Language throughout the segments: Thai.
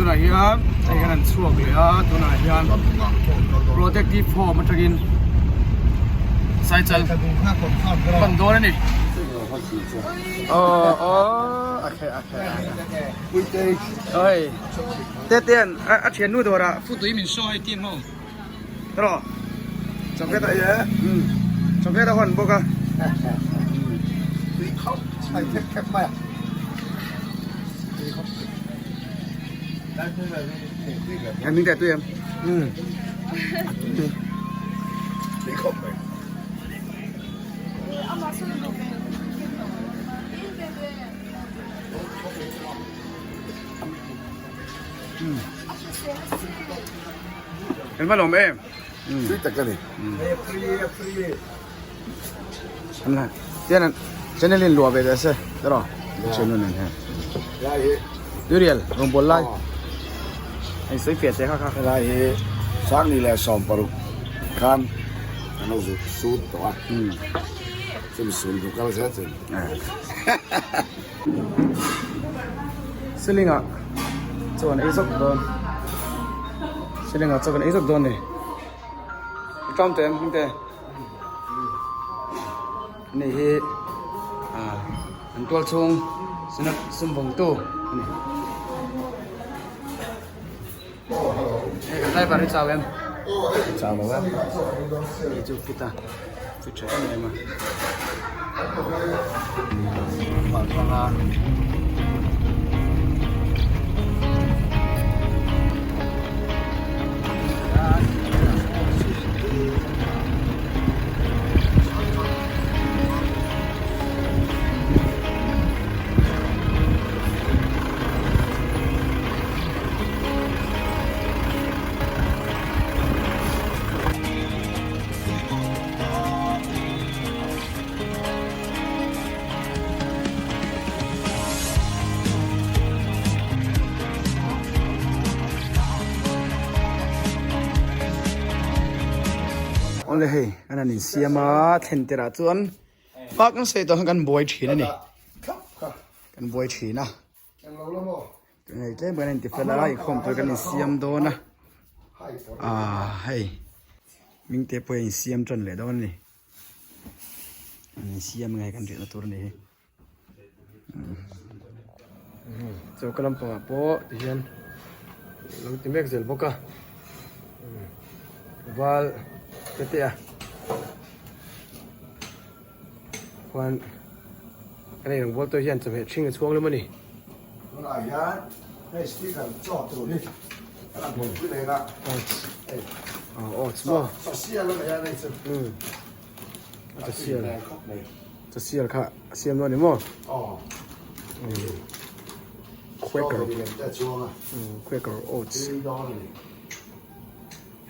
ตัวไหนครับไอ้ขนาดช่วงเลยตัวไหนครับโปรเทคทีฟโฟมันจะกินใส่ใจคนโดนนี่โอเคเฮ้ยเตี้ยนเชียนนู่นตัวละฟุตตัวนี้มันช่วยทีมมั้งตลอดจำเป็นอะไรจำเป็นอะไรคนบอกกันใช่แคบไหมอันนี้แต่ตัวยังนี่ครบเลยเห็นไหมหลงเบ้ฟรีแต่กันนี่ฟรีอันนั้นเดี๋ยวนั้นฉันเล่นรัวไปแต่เสร็จตลอดฉันนู่นนั่นฮะดูเรียลลงบอลไล่ไอ้สวยเฟียดเสียข้างๆ Là sáng đi là sòng paru khan nó rụt sút đó xem sút được cái gì hết Sling ạ cho con ấy dốc đơn Sling ạ cho con ấy dốc đơn này trong tiền không tiền này hi anh tuột xuống xin vòng tu này đây vào đây chào em chào mọi người để chụp kita phải chơi cái này màเลยเฮ้ยอันนั้นเสียมาเห็นแต่ละส่วนปักนั่นเสียตัวกันบอยฉีนะนี่กันบอยฉีนะไอ้เจ้าเบอร์นั่นติดเฟลล์อีกคนตัวกันเสียมโดนนะเฮ้ยมิงเตะไปเสียมจนเลยโดนนี่เสียมไงกันเรื่องตัวนี้เจ้ากำลังปะโป๊ะที่เห็นลงติเมกเซลบุกะวาลเตี้ยวันอันนี้หลวงพ่อตัวเฮียนจะเป็นชิงกับช่วงหรือมั้งนี่มันอะไรฮะให้สติ๊กเกอร์จ่อตัวนี้กำลังผมขึ้นเลยนะสมอจะเสียแล้วไม่ได้สิจะเสียแล้วจะเสียแล้วค่ะเสียมตัวนี้มั้งQuaker Quaker Oats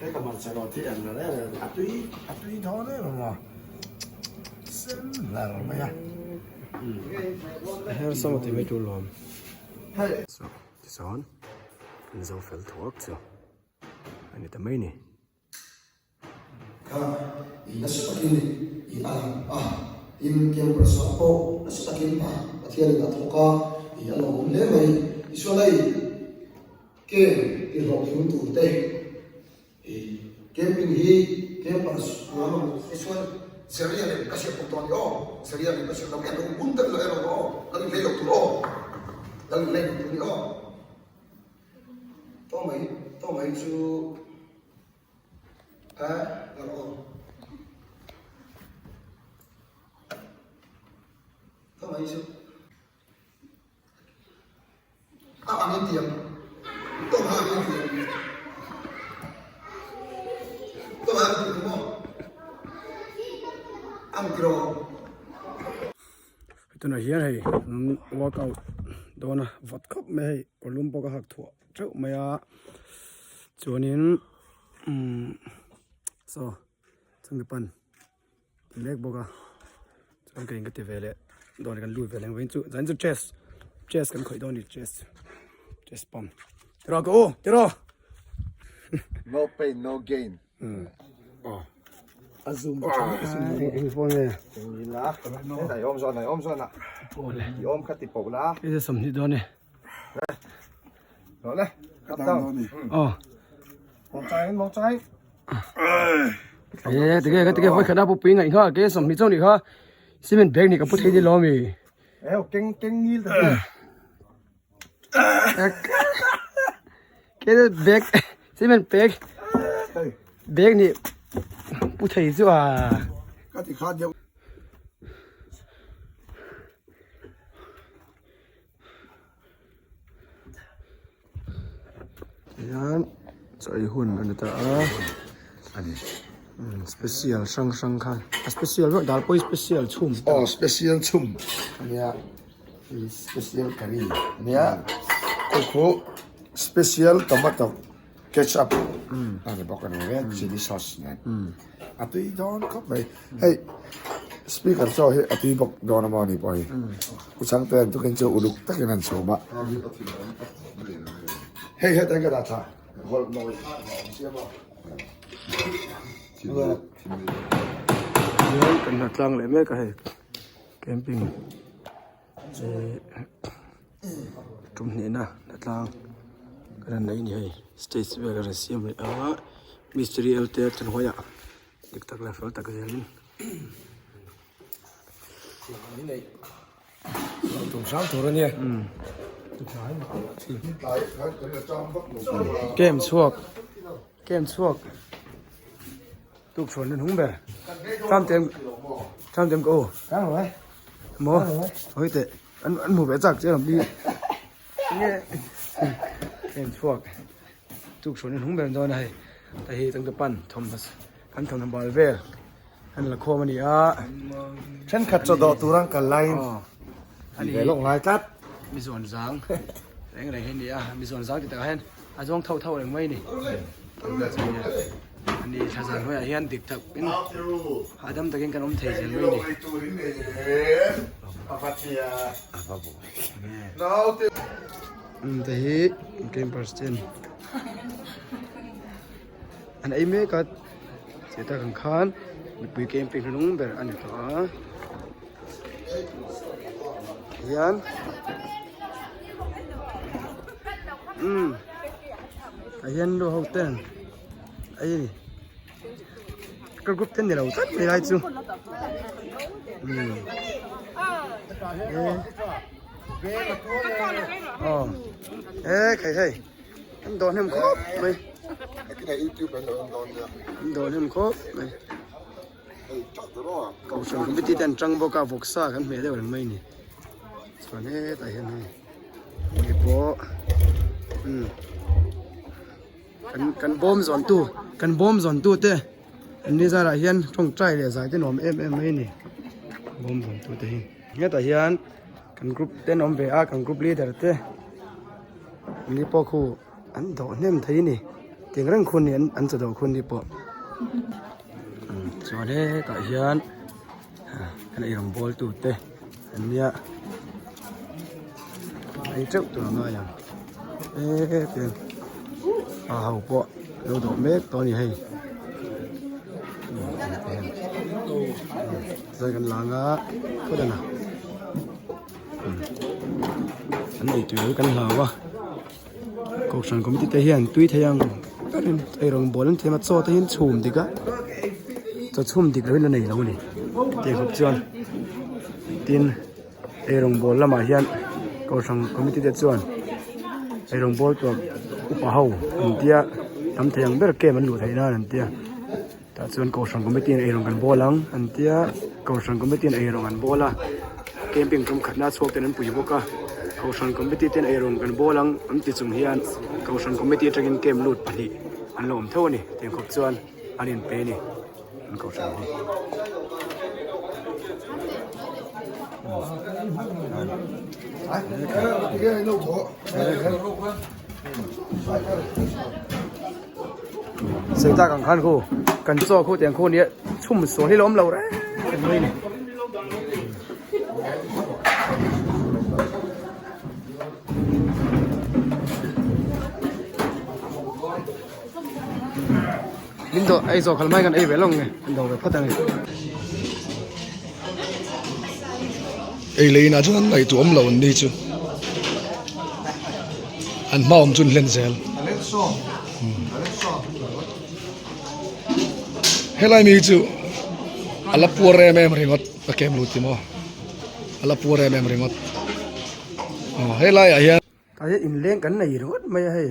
cái cái mặt sài gòn thì ăn là đấy là túy đó đấy mà xin là mấy à Hay sao mà thì mấy chú lòm so thì sao anh dâu phải thuốc chưa anh ấy tầm mấy nè nó sẽ bắt in in kêu là số po nó sẽ bắt in mà thì là thuốc thì nó cũng lấy mày số này kêu thì họ cũng tủ tê camping hi camp para suano isuan seria le kasi pagtuan yo seria le kasi na yan kung punta la ero no lang leo tulo lang leo tulo to mai chu laro to mai chu anh tiệm to anh tiệmตัวไหนเฮียให้ว่าเขาโดนนะวัดคับไม่ให้กลุ่มพวกหักถั่วเจ้าไม่อะจวนนี้จังกับปันเล็กพวกจังกันก็ตีเวลโดนกันลุยเวลเว้นจู่จันจู่เจสกันคอยโดนนี่เจสปั๊มเดี๋ยว no pain no gain Azum phone này nhìn lá này ôm giòn ạ ôm khát tịp bầu lá cái gì sầm gì đó này đó này กับเต้านี่ อ๋อ มองใจมองใจ tege hoi khada pu ping ngai kha ke som ni chong ni kha cement bag ni ka pu thei di lo mi เอ้าเก่งงี้เลย ke bag cement bag เฮ้ย bag ni pu thei chu à ก็ติขาดเดียว yan choi hun kan ta ani special sang khan special ro dal poi special chum อ๋อ special ชุ่มเนี่ย special curry เนี่ยโค special tomato ketchup อันนี้บอกกันว่า chili sauce เนี่ยอ่ะตุยดอนเข้าไปเฮ้ย speaker จ่อเฮ้ยอ่ะตุยบอกดอนมานี่ไปกูช่างเตือนทุกคนจะอุลุกตักนั้นโฉบะเฮ้ยแต่ก็ได้ท่าฮอลมอยเสียบ่ yan kan na tlang le me ka he camping je tum ni na tlang kan nei ni he stage we ga siam le a mystery alter tan hoya dik tak la fel tak zel ni nei tum sang thor ni kem chuak tục chuẩn đến húng bè trăm tiền cô Căng rồi. mò thôi tệ ăn một bé giặc chứ làm đi nghe em chuộc tục chuẩn đến húng bè rồi này tại tăng tập pan thom ăn thom bò về ăn là khô mà đi à Chân khát cho đỏ tu răng cả line. anh Để lộng lái cắt. mi dọn dáng đấy cái này hen đi à mi dọn dáng thì ta hen à dòng thâu được mấy nèอันนี้ชาซันว่าเฮียนติดทักเป็นอาดัมตะเกียงกันอมเทเจนไม่ดีแต่ฮีเกมเปอร์เซ็นต์อันไอเมก็เสียตาขังคานมีปีเกมเป็นขนมแบบอันนี้ก็เฮียนแต่เฮียนดูเขาเต้นไอ้นี่ก็กรุ๊ปเต้นเดี๋ยวเราตัดไม่ได้จูอ๋อใครอันโดนเห็มครบไหม Cái này YouTube anh đón nha. อันโดนเห็มครบไหม Ê, chắc rồi đó. เขาชวนคุณไปตีแต่จังบอกกับฟกซ่ากันไม่ได้หรือไม่นี่ส่วนนี้แต่เห็นไหมนี่โป๊ะกันบอมสอนตู้กันบอมสอนตู้เต้อันนี้จะอะไรเฮียนช่องใจเลยสายเต้นหอมไม่นี่บอมสอนตู้เต้เนี่ยแต่เฮียนกันกรุ๊ปเต้นหอมเบียกันกรุ๊ปลีดเดอร์เต้อันนี้พ่อครูอันโดนเนี่ยมันทีนี่เก่งเรื่องคุณเนี่ยอันจะโดนคุณนี่ปะส่วนนี้แต่เฮียนอันนี้รองบอลตู้เต้อันเนี้ยไอ้เจ้าตัวน้อยอย่างเต็มhậu bộ đâu độ mét to như hay rồi gần làng á có đây nào anh đi từ căn làng quá cuộc sống cũng thể hiện tuy thấy rằng ai rong bò lên thế mà cho thấy hiện chùm thì cả cho chùm thì cái này lâu này thì học chưa tin ai rong bò là mà hiện cuộc sống cũng thể hiện ai rong bòตัวอุปหอันเดียทำเทียงเบอร์เกมันหลุดให้ได้อันเดียแต่ส่วนกอชังก็ไม่ตีนเอรงกันโบลังอันเดียกอชังก็ไม่ตีนเอรงกันโบละเกมเพียงจมขัดหน้าโชคแต่นั้นปุ๋ยบกะกอชังก็ไม่ตีนเอรงกันโบลังอันติดจุ่มเฮียนกอชังก็ไม่ตีจะกินเกมหลุดปฏิอันหลอมเท่านี่เทียงขบส่วนอันนี้เป็นนี่อันกอชังนี่Cái này đâu có. เสียงตากังขันคู่กันโซ่คู่เตียงคู่นี้ชุ่มสวนที่ล้มเราเลยเป็นไงนี่ลินโดไอโซ่ขันไม้กันไอเวลงไงลินโดไปพัดยังไง Ê lấy nào chứ anh này tụi ông lầu đi chứ. Anh mau ông chun lên xe. Helai mi chu ala pure mem ringot pakem lutimo ala pure mem ringot oh helai a hian ai in leng kan nei ringot mai hai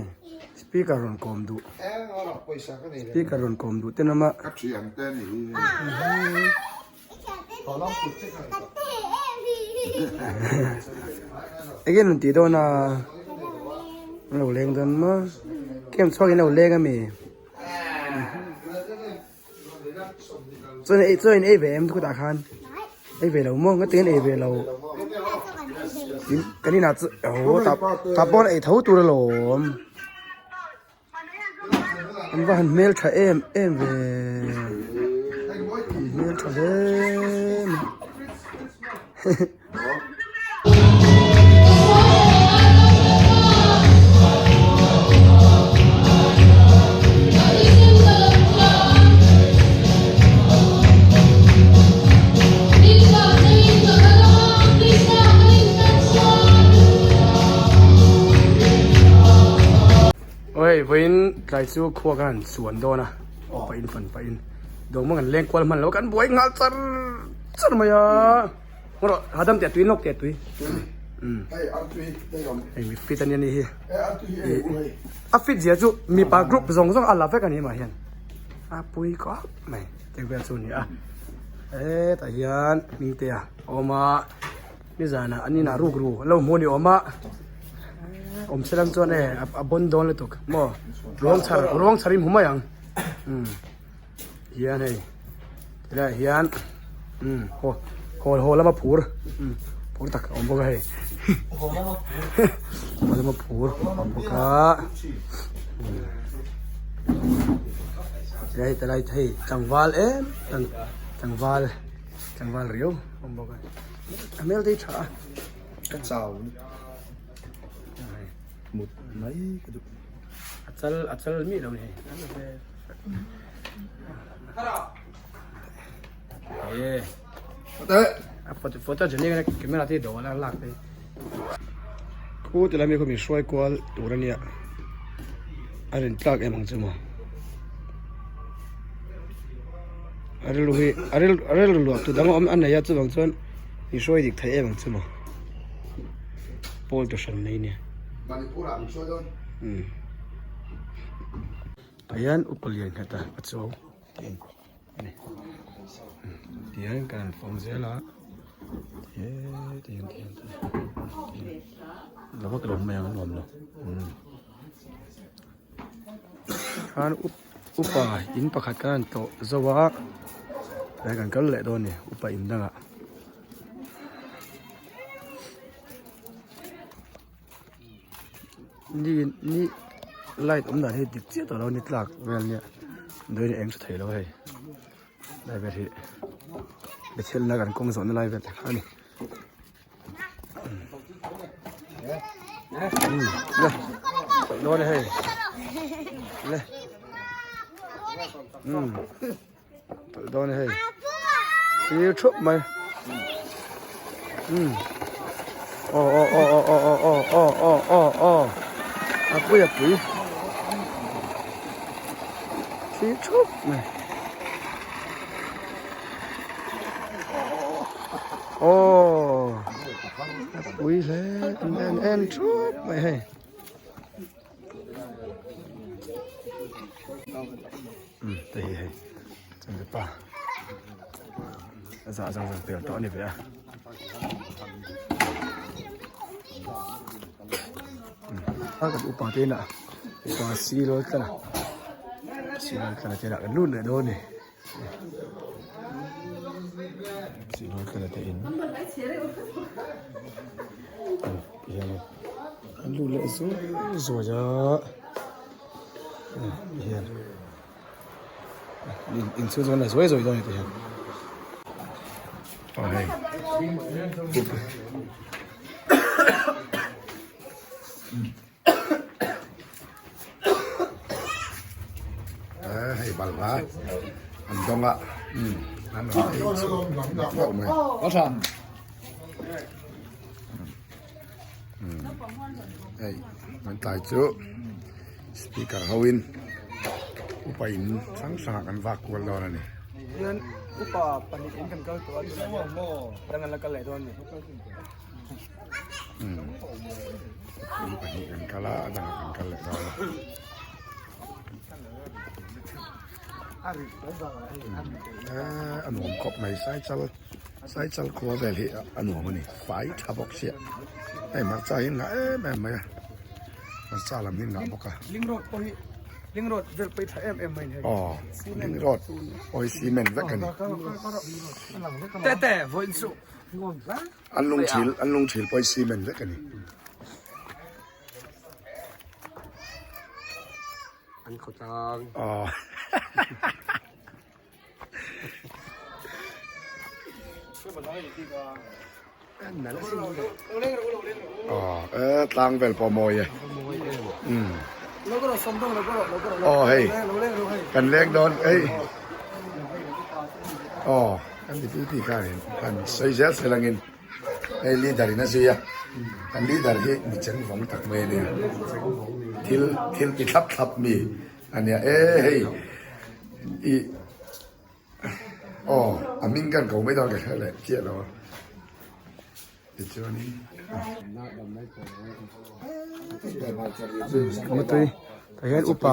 speaker ron kom du speaker ron kom du tenama again ti do na lo leng dan ma kem chog in lo leng ami cho nên ai về em thu đã khan ai về lâu mong cái tiền ai về lâu cái này là tập bọn ai thấu tu rồi em vào hành mail cho em về mail cho em ôi với cái số khoaกันสวนโดนะไปอินฝันไปอินดงมันเลี้ยงกวลมันแล้วกันบวยงาจันมาอ่ะมันหาดำเตะตุยนกเตะตุยไอ้อันตุยได้ก่อนไอ้มีฟิตันยันนี่ไอ้อันตุยอ่ะฟิตเสียจุมีปากกรุ๊ปส่งอัลลาเฟกันนี่มาเห็นอ่ะปุยก็ไม่เจ้าเบลซูนี่อ่ะแต่ยันมีเตะออกมานี่จานะอันนี้น่ารู้แล้วโมนี่ออกมาเสร็จแล้วจวนบนโดนเลยตุกโม่ร้องชาริมหัวยังเฮียนเฮ้ยได้เฮียนโหแล้วมาผูตักบอกให้แล้วมาผูบอกได้แต่ไรให้จังหวะจังหวะเรียวบอกให้อเมริกาก็เจ้าหมดไหมกระดูกอัศมีเราเนี่ยเฮ้ยfoto jadi kan kamera ti do la lak te ku te la mi ko mi shoi kwal turania arin tak emang chuma aril lu tu dang om an ya chu bang chon mi shoi dik thai emang chuma pol to shan nei ne Manipura mi shoi don ayan upulian kata pacho ini dia kan phong zela dia lawa kelom yang nom lo kan upa in pakhat kan to zawa la kan kal le do ni upa in danga ni light om da he dik che to lo ni tlak wel ne doi ni eng sa thai lo hai dai be thi be thel na kan kong zon lai ve ani le lo ne hai le lo ne hai ti chup mai apui ti chup mai apui le and chup mai hai đây hai chẳng được pa dạ tiểu to này vậy cái upa tên ạ upa xí lối cái này tên là cái nút này đâu này xí lối cái này tên cái nút lại rồi cho hiền in chưa cho này rồi rồi này thì đây hay balva anh dong ạ anh nói cậu mày có sẵn đây mình tài trước speaker hawin upain sang kan vakul dona ni yan upa panikin kan kal tuan dengan lakal tuan ni panikan kala ada kan kala dona anh uống cốc này sai chal khua về thì anh uống này phải thà bọc xịa ai mà trái ngã mẹ mày mà sao làm nên ngã bọc à ling road vel pe tha em maiอ๋อลิงรอดโอ้ยซีเมนต์แล้วกัน te voin su อันลงฉีลไปซีเมนต์แล้วกันนี่ อันเขาจอง อ๋ออ๋อตังเวลปอมอยlo ko som dong lo ko อ๋อเฮ้ย lo le กันเล็กโดนเอ้ยอ๋อกันที่ข้าเห็นกันใส่เสื้อสีเงินไอ้ลีดาริน่าเสียกันลีดาริมีจังหวะตักเมย์เนี่ยทิลปิดทับมีอันเนี้ยเอ้ยอีอ๋ออามิงกันเขาไม่ต้องกันอะไรเจี๊ยบแล้วอีจ้านี่มาตุยแต่ยันอุปา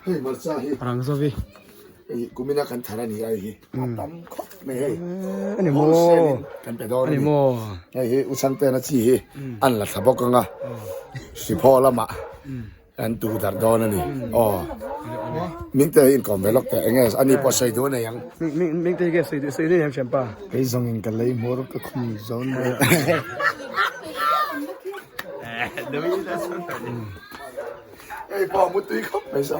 เฮ้ยมาจ้าเฮ้ย parang so vi ไอ้กูไม่น่ากันทารานี่ไอ้เฮ้ยตั้มคอกไม่เฮ้ย ani mo กันไปดอน ani นี่ mo ไอ้เฮ้ยอุสังเตนะที่เฮ้ยอันละทับบอกกันอ่ะสิพ่อละมาอันตูดัดดอนนี่อ๋อมิงเตอินก่อนไปล็อกแต่เงี้ยอันนี้พอใส่ตัวเนี่ยยัง ming te ge sei de yam champa ไอ้ซองเองกันเลยมอร์ก็คุมโซนเลยไอ้พ่อมุตุยครับไม่ใช่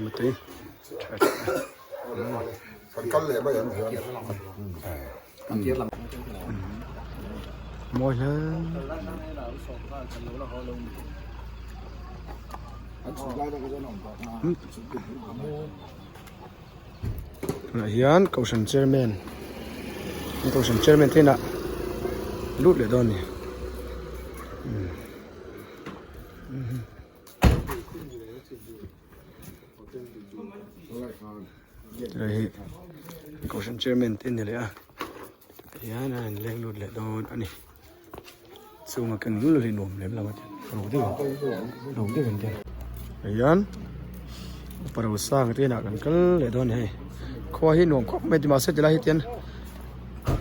ma tuy คนกันเลยไม่ยังเหี้ย mo ha là hiền cầu sản chairman thế nào lút lại đòn này rồi cầu sản chairman tên này à hiền này lên lút lại đòn anh này xong mà cần lút lại nổm lên làm gì đủ thế gần hiền para sang thế nào cần cái lại đòn này khoa hi nuông khóc mấy thì mà sẽ là hi tiền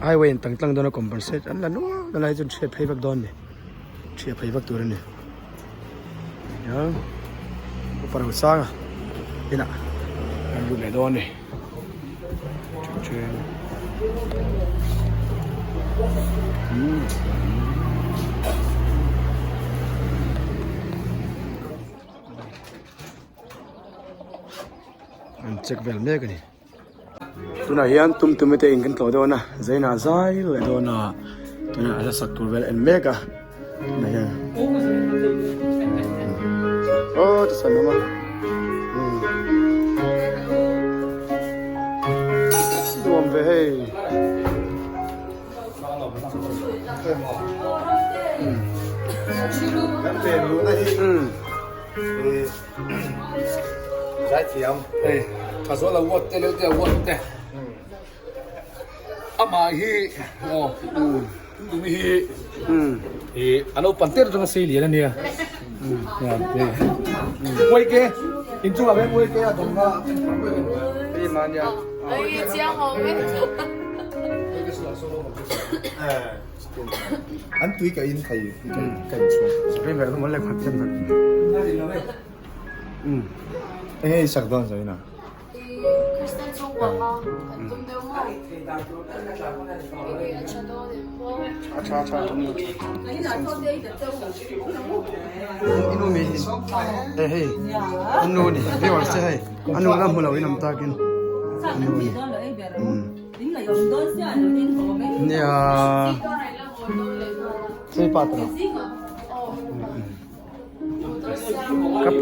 highway tăng tăng đòn compensate anh là nó là hi chun shape hay bạc đòn này shape hay bạcตัวnày nhá para sang à thế nào anh dùng lại đòn này chuyện anh check vel me cái này tuna hian tum te in kan tlo do na zaina zai le do na tuna ala sak tur vel en mega na hian oh to san mama duam ve hey trái chiếm đây他说了我这了这我这阿妈hi哦ดูมีanh ông panter trong xây liền này quay kia in chung là bên quay kia đồng nga đi mà nha anh tuy cái in thầy cái chuột bên về không muốn lại phát chân thật ê sạc đòn rồi nè cha inu mi eh hey anu ni be wa se hey anu na mu lo inam ta kin ni a sei patra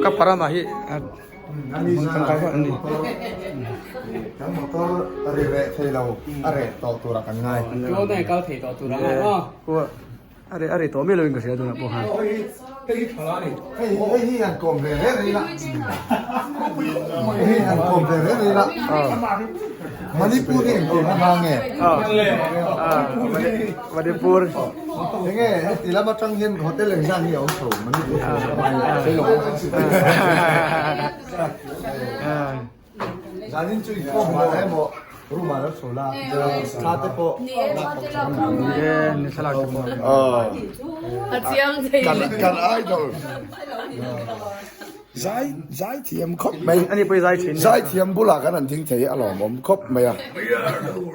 kap para ma hi mong tang kai anh đi cái motor are re thầy lâu are to tura kan ngai cái này cao thể to tụi nó ko are to me lo in ka se do na po ha ที่อันกลมเลยนี่ละอันกลมเลยนี่ละมันนี่พูดเองกลมมาไง วันนี้ปูน ยังไงทีละมาตั้งเงินโฮเทลเลยสร้างนี่เอาสูงมันนี่พูดใช่หรอจานินจุยก็มาแล้วหมดรู้มาแล้วโซล่าสตาร์ทโป นี่สลักกันหมด กันไอดอลใจเทียมครบไหม อันนี้ไปใจชิ้น ใจเทียมบุหลากันนั่นทิ้งเทอร่อยผมครบไหมอ่ะ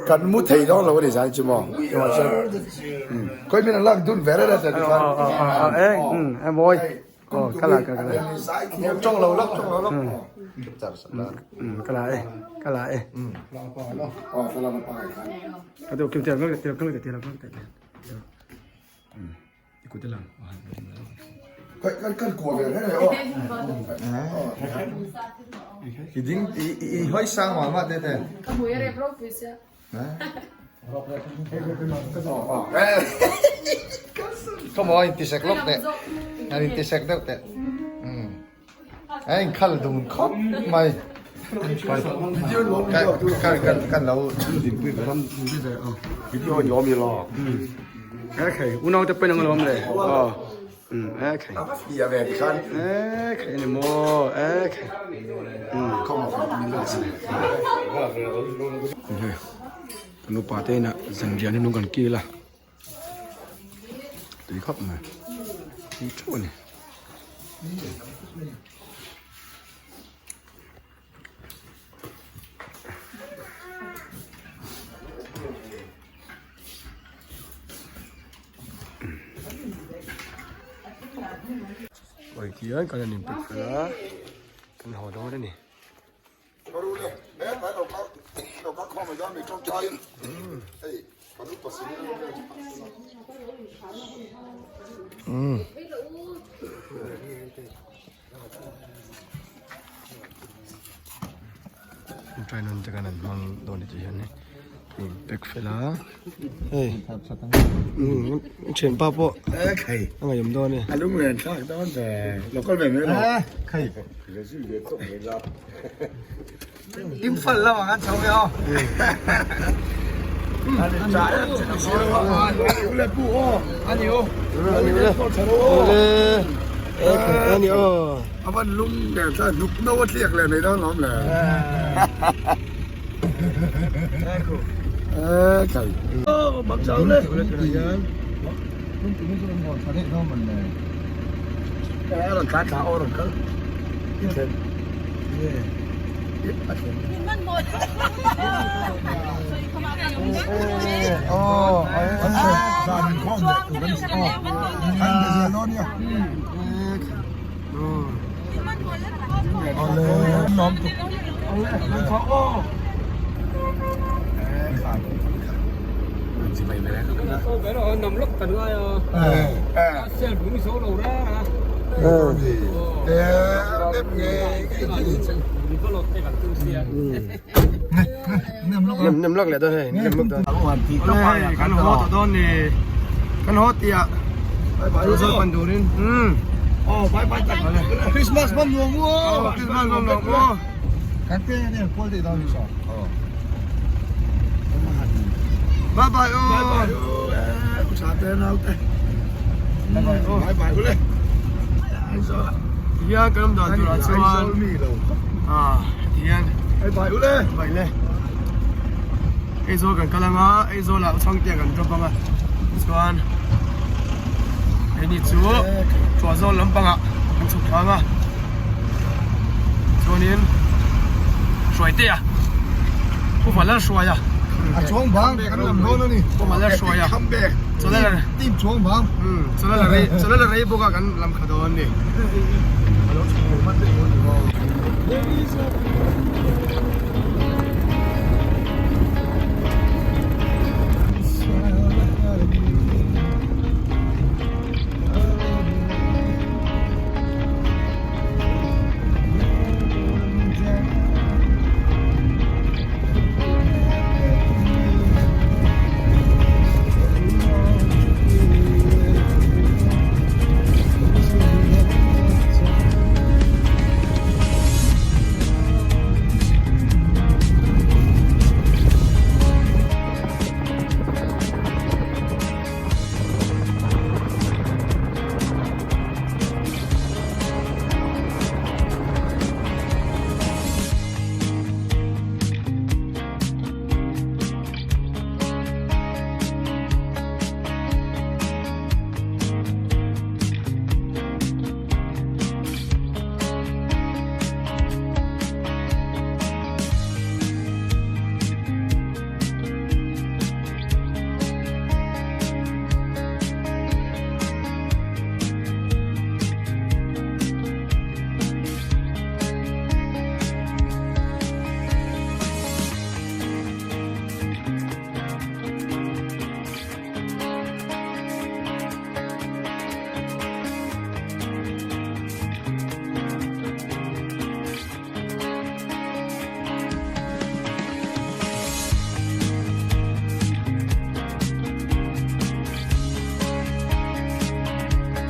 กันมุดเทต้องเราได้ใจจุ่มจังหวะเช่นค่อยมีนั่นลักดุนเวรแล้วแต่ที่ว่า เอ้บอยก็กระไรกระไร ใจเทียมจ้องเราลักจับสันดาน กระไรกระไร อ๋อตลอดไปครับ เอาเดี๋ยวกินเดี๋ยวก็เดี๋ยวก็เดี๋ยวก็เดี๋ยวกูจะหลัง กันกลัวเลยนะอ๋อ จริงอีห้อยสร้างมาเด็ด Muere profesia. ก็มองอินทิเซกล็อกเด็ดอินทิเซกเด็ดไอ้ขั้นดูมันครบไม่กันเราดินปืนทำที่ไหนอ๋อ วิดีโอยอมมีหรอ โอเคอุณเอาจะเป็นยังไงล้มเลยอ๋อโอเค อย่าแบบฉัน โอเคนี่โมโอเคเข้ามาฟังมีเรื่องสิ nu pate na zanjian nu kan kila ti khop ma ti chu ni oi ti an kan ni pit la kan ho do da ni เขารู้เลยแม้เราก็ข้อมาย้อนในช่องใจเฮ้ยมาดูตัวสิ try nun ta kanan mang don ti han ni bek fela hey chen pa po ใคร nga yum do ni อารมณ์เหมือนข้างต้นแต่เราก็แบบนี้หรอ ใคร เราชื่อเรียนต้องเรียนรับ อิ่มฝันแล้วว่างั้นชาวเมียว จ่ายเลยปู่อ๋ออันนี้อ๋ออันนี้ก็ชะโล อันนี้อ๋อ เอาวันลุงเนี่ยถ้านุกโน้ตเรียกเลยในด้านน้ำเลยใครบักเจ้าเลย ลุงถึงจะเป็นหมดทะเลน้องมันเลย แกเราขาขาอ่อนกันอ๋อไอ้อันนี้จานข้าวเนี่ยมันอ๋ออันเดียวน้องเนี่ยเอาเลยน้องตุกเอาเลยมันเขาอ๋อ สิไปไหม cái đó nằm lúc cần ai xe đúng số đầu ra เดี๋ยวเล็บไง thì có lột tay bằng tư xe น้ำลักเลยตัวนี้น้ำลักตัว วันที่ก็ เฮ้ยกันหัวตัวต้นนี่กันหัวเตี้ยดูสักคนดูนี่อ๋อไปตัดเลยคริสต์มาสมันหลวงวัว คริสต์มาสลงหลงโอ้ กันเต้เนี่ยควรจะต้องมีสองอ๋อบ ายบายโอ้ กูชาเต้นเอาเต้ไปเลยไอ้โซ่ ยากันดอนจุฬาชวน มีเรา เทียน ไอ้ไปเลย ไปเลยไอ้โซกันกำลังไอ้โซละช่องเตี้ยกันจบปังส่วนไอ้นี่ชัวโซลำปังมันสุดท้ายส่วนนี้สวยเตี้ยผู้ฝันแล้วสวยอ่ะ ช่วงบางกันลำโน้นนี่ ผู้ฝันแล้วสวยอ่ะ คัมแบ็ก ส่วนนั้น ทีมช่วงบาง ส่วนนั้นอะไรพวกกันลำขาดอนนี่